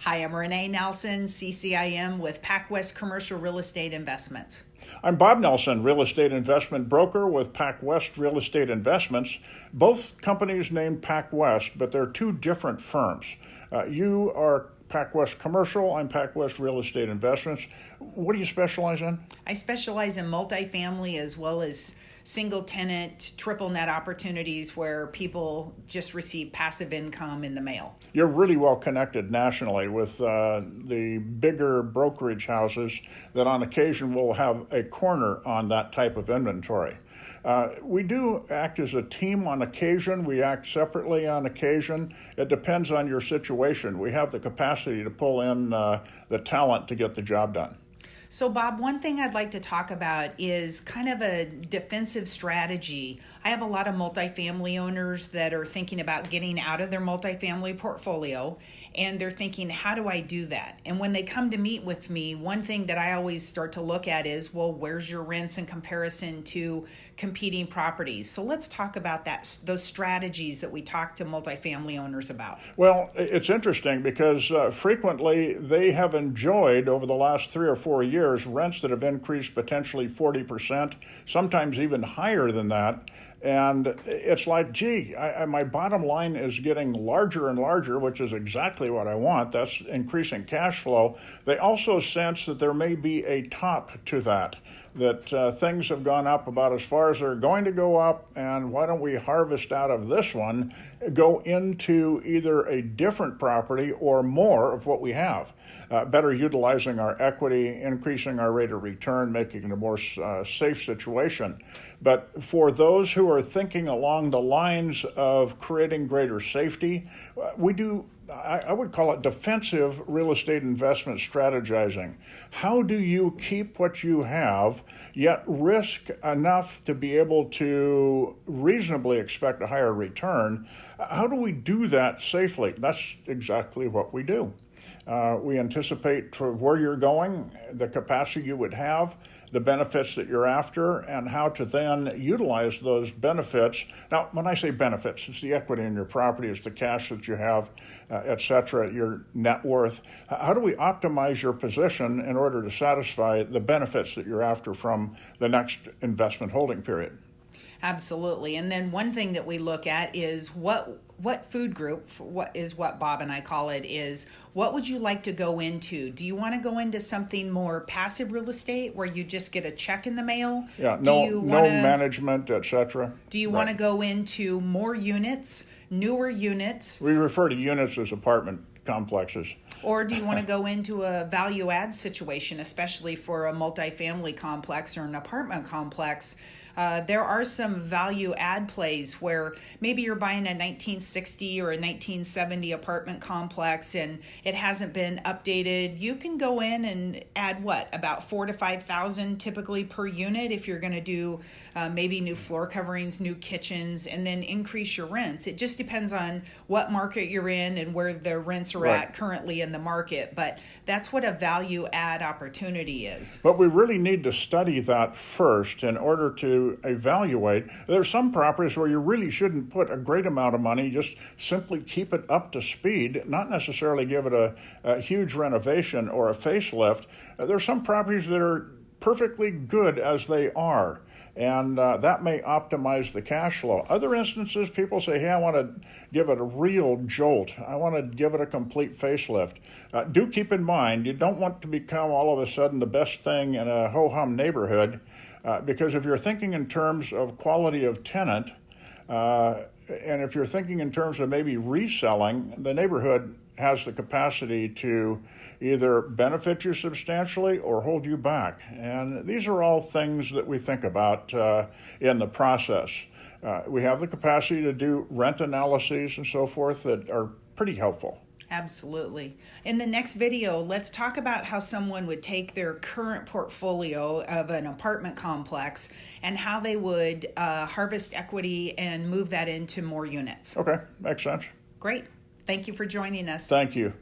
Hi, I'm Renee Nelson, CCIM with PacWest Commercial Real Estate Investments. I'm Bob Nelson, real estate investment broker with PacWest Real Estate Investments. Both companies named PacWest, but they're two different firms. You are PacWest Commercial, I'm PacWest Real Estate Investments. What do you specialize in? I specialize in multifamily as well as single tenant, triple net opportunities where people just receive passive income in the mail. You're really well connected nationally with the bigger brokerage houses that on occasion will have a corner on that type of inventory. We do act as a team on occasion. We act separately on occasion. It depends on your situation. We have the capacity to pull in the talent to get the job done. So, Bob, one thing I'd like to talk about is kind of a defensive strategy. I have a lot of multifamily owners that are thinking about getting out of their multifamily portfolio, and they're thinking, how do I do that? And when they come to meet with me, one thing that I always start to look at is, well, where's your rents in comparison to competing properties? So let's talk about those strategies that we talk to multifamily owners about. Well, it's interesting because frequently they have enjoyed over the last 3 or 4 years rents that have increased potentially 40%, sometimes even higher than that. And it's like, gee, my bottom line is getting larger and larger, which is exactly what I want. That's increasing cash flow. They also sense that there may be a top to that things have gone up about as far as they're going to go up, and why don't we harvest out of this one, go into either a different property or more of what we have, better utilizing our equity, increasing our rate of return, making it a more safe situation. But for those who are thinking along the lines of creating greater safety, we do, I would call it defensive real estate investment strategizing. How do you keep what you have, yet risk enough to be able to reasonably expect a higher return? How do we do that safely? That's exactly what we do. We anticipate where you're going, the capacity you would have, the benefits that you're after, and how to then utilize those benefits. Now, when I say benefits, it's the equity in your property, it's the cash that you have, et cetera, your net worth. How do we optimize your position in order to satisfy the benefits that you're after from the next investment holding period? Absolutely. And then one thing that we look at is what food group, what Bob and I call it, is what would you like to go into? Do you want to go into something more passive real estate where you just get a check in the mail? Yeah, no management, et cetera. Do you want to go into more units, newer units? We refer to units as apartment complexes. Or do you want to go into a value add situation, especially for a multifamily complex or an apartment complex? There are some value add plays where maybe you're buying a 1960 or a 1970 apartment complex and it hasn't been updated. You can go in and add about 4,000 to 5,000 typically per unit if you're going to do maybe new floor coverings, new kitchens, and then increase your rents. It just depends on what market you're in and where the rents are at currently in the market. But that's what a value add opportunity is. But we really need to study that first in order to evaluate. There's some properties where you really shouldn't put a great amount of money, just simply keep it up to speed, not necessarily give it a huge renovation or a facelift. There's some properties that are perfectly good as they are, and that may optimize the cash flow. Other instances, people say, hey, I want to give it a real jolt. I want to give it a complete facelift. Do keep in mind, you don't want to become all of a sudden the best thing in a ho-hum neighborhood, because if you're thinking in terms of quality of tenant, and if you're thinking in terms of maybe reselling, the neighborhood has the capacity to either benefit you substantially or hold you back. And these are all things that we think about in the process. We have the capacity to do rent analyses and so forth that are pretty helpful. Absolutely. In the next video, let's talk about how someone would take their current portfolio of an apartment complex and how they would harvest equity and move that into more units. Okay, makes sense. Great. Thank you for joining us. Thank you.